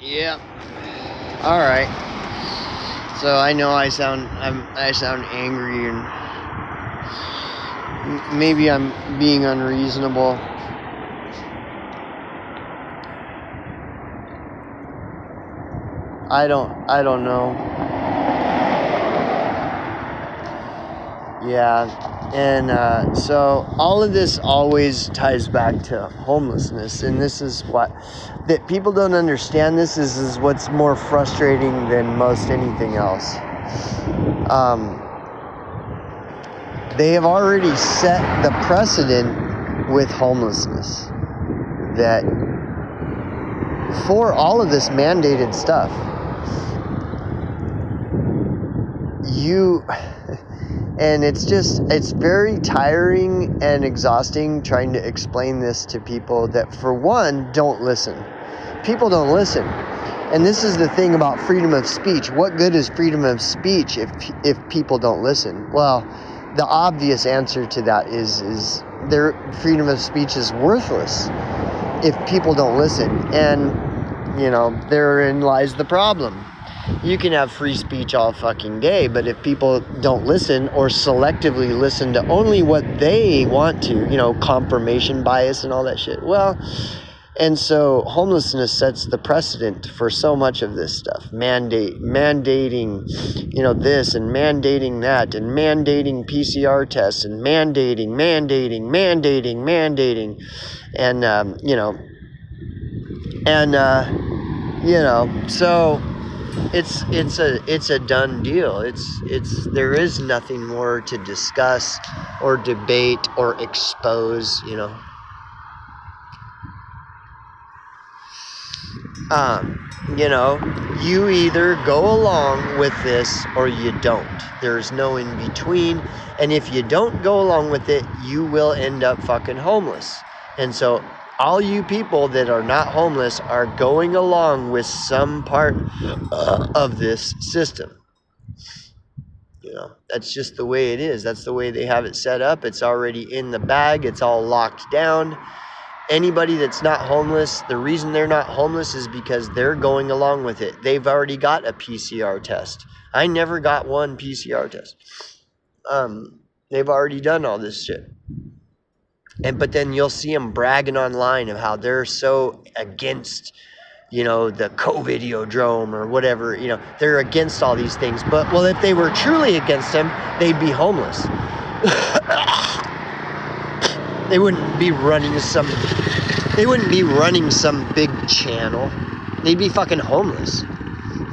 Yeah. All right. So I know I sound angry, and maybe I'm being unreasonable. I don't know. Yeah. And so all of this always ties back to homelessness, and this is what that people don't understand. This is what's more frustrating than most anything else. They have already set the precedent with homelessness that for all of this mandated stuff, and it's very tiring and exhausting trying to explain this to people that, for one, don't listen. People don't listen. And this is the thing about freedom of speech. What good is freedom of speech if people don't listen? Well, the obvious answer to that is their freedom of speech is worthless if people don't listen. And, therein lies the problem. You can have free speech all fucking day, but if people don't listen or selectively listen to only what they want to, confirmation bias and all that shit. Well, and so homelessness sets the precedent for so much of this stuff. Mandating, this and mandating that and mandating PCR tests and mandating. So it's a done deal. There is nothing more to discuss or debate or expose, you either go along with this or you don't. There's no in between. And if you don't go along with it, you will end up fucking homeless. And so all you people that are not homeless are going along with some part of this system. That's just the way it is. That's the way they have it set up. It's already in the bag. It's all locked down. Anybody that's not homeless, the reason they're not homeless is because they're going along with it. They've already got a PCR test. I never got one PCR test. They've already done all this shit. But then you'll see them bragging online of how they're so against, the COVIDiodrome or whatever. They're against all these things. But, well, if they were truly against them, they'd be homeless. They wouldn't be running some big channel. They'd be fucking homeless.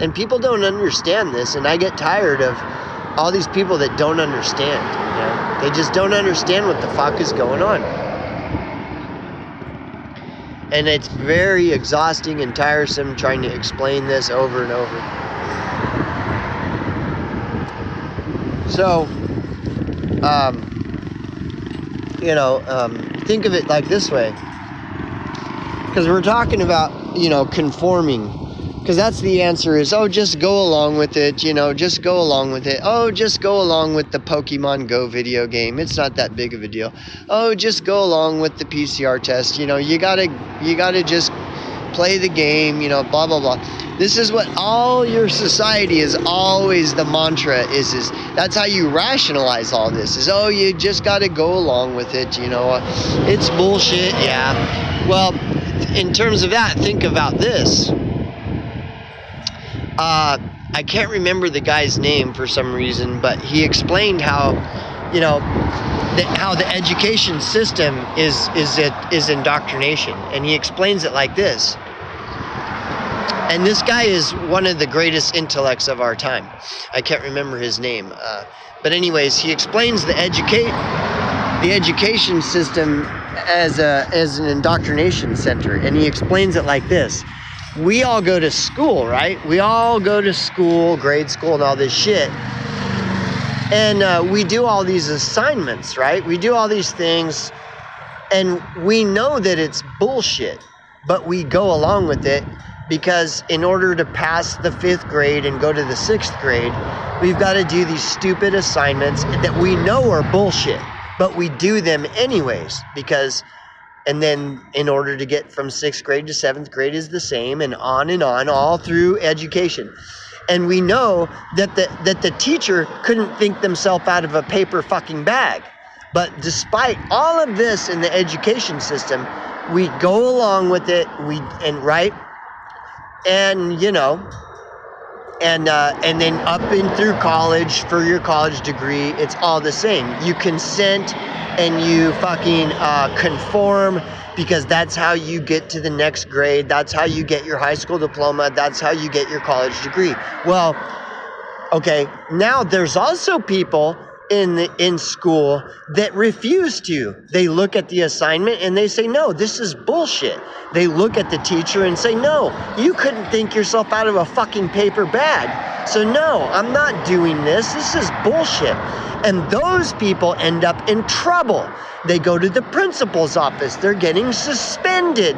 And people don't understand this, and I get tired of all these people that don't understand. They just don't understand what the fuck is going on. And it's very exhausting and tiresome trying to explain this over and over. So, think of it like this way. Because we're talking about, conforming. Because that's the answer is, just go along with it, just go along with it. Just go along with the Pokemon Go video game. It's not that big of a deal. Just go along with the PCR test. You gotta just play the game, blah, blah, blah. This is what all your society is always, the mantra is that's how you rationalize all this is, you just gotta go along with it, it's bullshit, yeah. Well, in terms of that, think about this. I can't remember the guy's name for some reason, but he explained how, how the education system is indoctrination, and he explains it like this. And this guy is one of the greatest intellects of our time. I can't remember his name, but anyways, he explains the education system as an indoctrination center, and he explains it like this. We all go to school, right? We all go to school, grade school, and all this shit. And we do all these assignments, right? We do all these things, and we know that it's bullshit, but we go along with it because in order to pass the 5th grade and go to the 6th grade, we've got to do these stupid assignments that we know are bullshit, but we do them anyways because And then in order to get from 6th grade to 7th grade is the same, and on, all through education. And we know that the teacher couldn't think themselves out of a paper fucking bag. But despite all of this in the education system, we go along with it, right? And, you know, and then up and through college for your college degree, it's all the same. You consent and you fucking conform, because that's how you get to the next grade. That's how you get your high school diploma. That's how you get your college degree. Well, okay, now there's also people in school that refuse to. They look at the assignment and they say, no, this is bullshit. They look at the teacher and say, no, you couldn't think yourself out of a fucking paper bag. So no, I'm not doing this. This is bullshit. And those people end up in trouble. They go to the principal's office. They're getting suspended.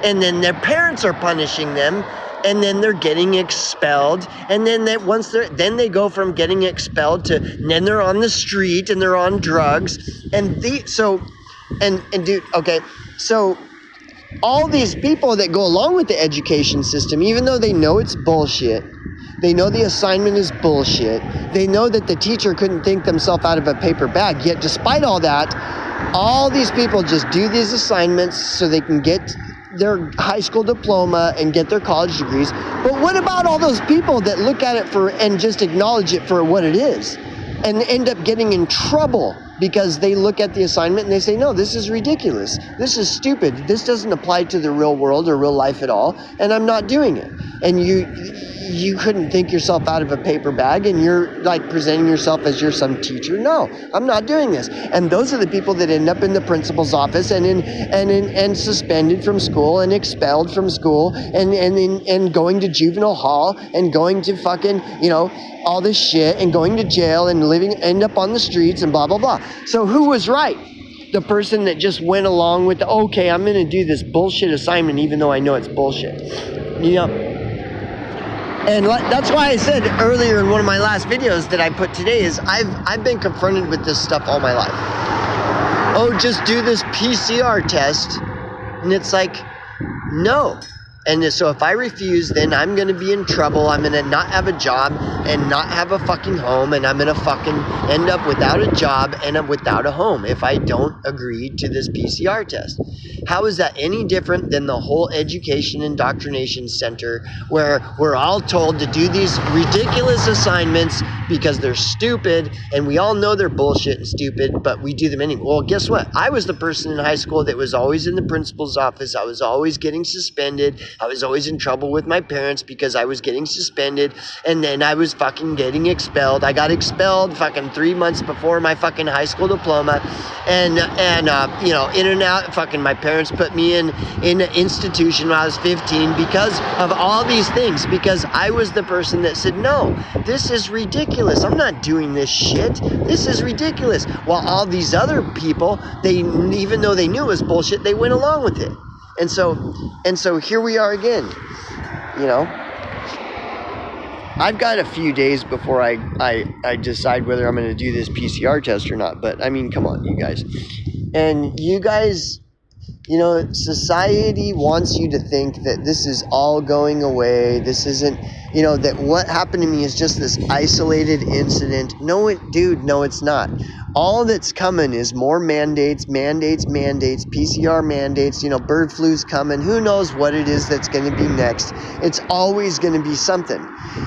And then their parents are punishing them. And then they're getting expelled. And then they go from getting expelled to, then they're on the street and they're on drugs. So all these people that go along with the education system, even though they know it's bullshit, they know the assignment is bullshit, they know that the teacher couldn't think themselves out of a paper bag, yet despite all that, all these people just do these assignments so they can get their high school diploma and get their college degrees. But what about all those people that look at it and just acknowledge it for what it is and end up getting in trouble because they look at the assignment and they say, no, this is ridiculous. This is stupid. This doesn't apply to the real world or real life at all, and I'm not doing it. And you couldn't think yourself out of a paper bag, and you're like presenting yourself as you're some teacher. No, I'm not doing this. And those are the people that end up in the principal's office and suspended from school and expelled from school and going to juvenile hall and going to fucking, all this shit and going to jail and end up on the streets and blah, blah, blah. So who was right? The person that just went along with okay, I'm going to do this bullshit assignment even though I know it's bullshit. And that's why I said earlier in one of my last videos that I put today is I've been confronted with this stuff all my life. Oh, just do this PCR test. And it's like, no. And so if I refuse, then I'm going to be in trouble. I'm going to not have a job and not have a fucking home. And I'm going to fucking end up without a job and without a home if I don't agree to this PCR test. How is that any different than the whole education indoctrination center where we're all told to do these ridiculous assignments because they're stupid and we all know they're bullshit and stupid, but we do them anyway? Well, guess what? I was the person in high school that was always in the principal's office. I was always getting suspended. I was always in trouble with my parents because I was getting suspended, and then I was fucking getting expelled. I got expelled fucking 3 months before my fucking high school diploma, and in and out. Fucking my parents put me in an institution when I was 15 because of all these things, because I was the person that said, no, this is ridiculous. I'm not doing this shit. This is ridiculous. While all these other people, even though they knew it was bullshit, they went along with it. And so here we are again, I've got a few days before I decide whether I'm going to do this PCR test or not. But I mean, come on, you guys. And you guys, society wants you to think that this is all going away. This isn't, that what happened to me is just this isolated incident. No, it's not. All that's coming is more mandates, PCR mandates, bird flu's coming. Who knows what it is that's going to be next? It's always going to be something.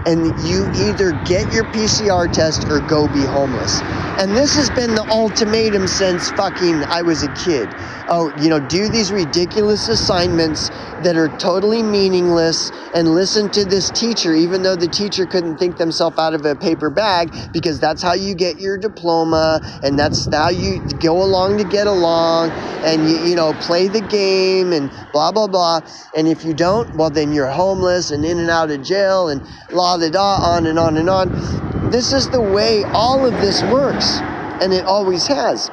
And you either get your PCR test or go be homeless. And this has been the ultimatum since fucking I was a kid. Oh, do these ridiculous assignments that are totally meaningless and listen to this teacher, even though the teacher couldn't think themselves out of a paper bag, because that's how you get your diploma and that's how you go along to get along and you play the game and blah, blah, blah. And if you don't, well, then you're homeless and in and out of jail and la-da-da, on and on and on. This is the way all of this works, and it always has.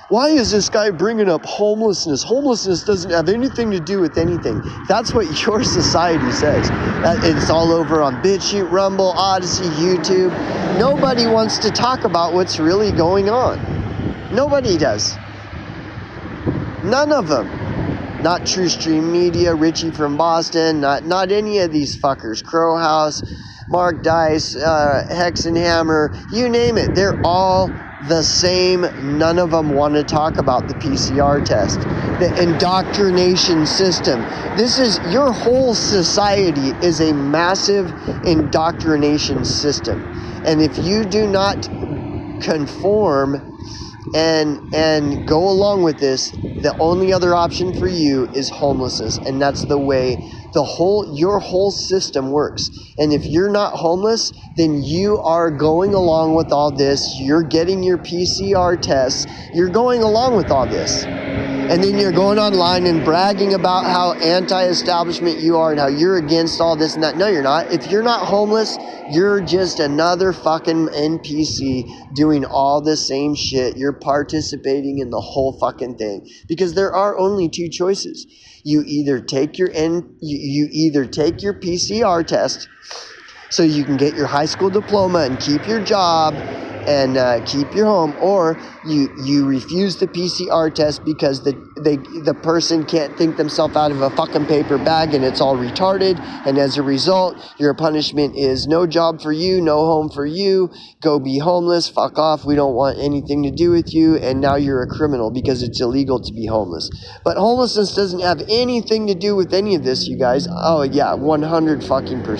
Why is this guy bringing up homelessness? Homelessness doesn't have anything to do with anything. That's what your society says. It's all over on BitChute, Rumble, Odyssey, YouTube. Nobody wants to talk about what's really going on. Nobody does. None of them. Not True Stream Media, Richie from Boston, not any of these fuckers. Crow House, Mark Dice, Hexenhammer, you name it. They're all the same. None of them want to talk about the PCR test, the indoctrination system. This is, your whole society is a massive indoctrination system. And if you do not conform and go along with this, the only other option for you is homelessness. And that's the way your whole system works. And if you're not homeless, then you are going along with all this. You're getting your PCR tests. You're going along with all this. And then you're going online and bragging about how anti-establishment you are and how you're against all this and that. No, you're not. If you're not homeless, you're just another fucking NPC doing all the same shit. You're participating in the whole fucking thing. Because there are only two choices. You either take your PCR test so you can get your high school diploma and keep your job and keep your home, or you refuse the PCR test because the person can't think themselves out of a fucking paper bag and it's all retarded, and as a result, your punishment is no job for you, no home for you, go be homeless, fuck off, we don't want anything to do with you, and now you're a criminal because it's illegal to be homeless. But homelessness doesn't have anything to do with any of this, you guys. Oh yeah, 100 fucking %.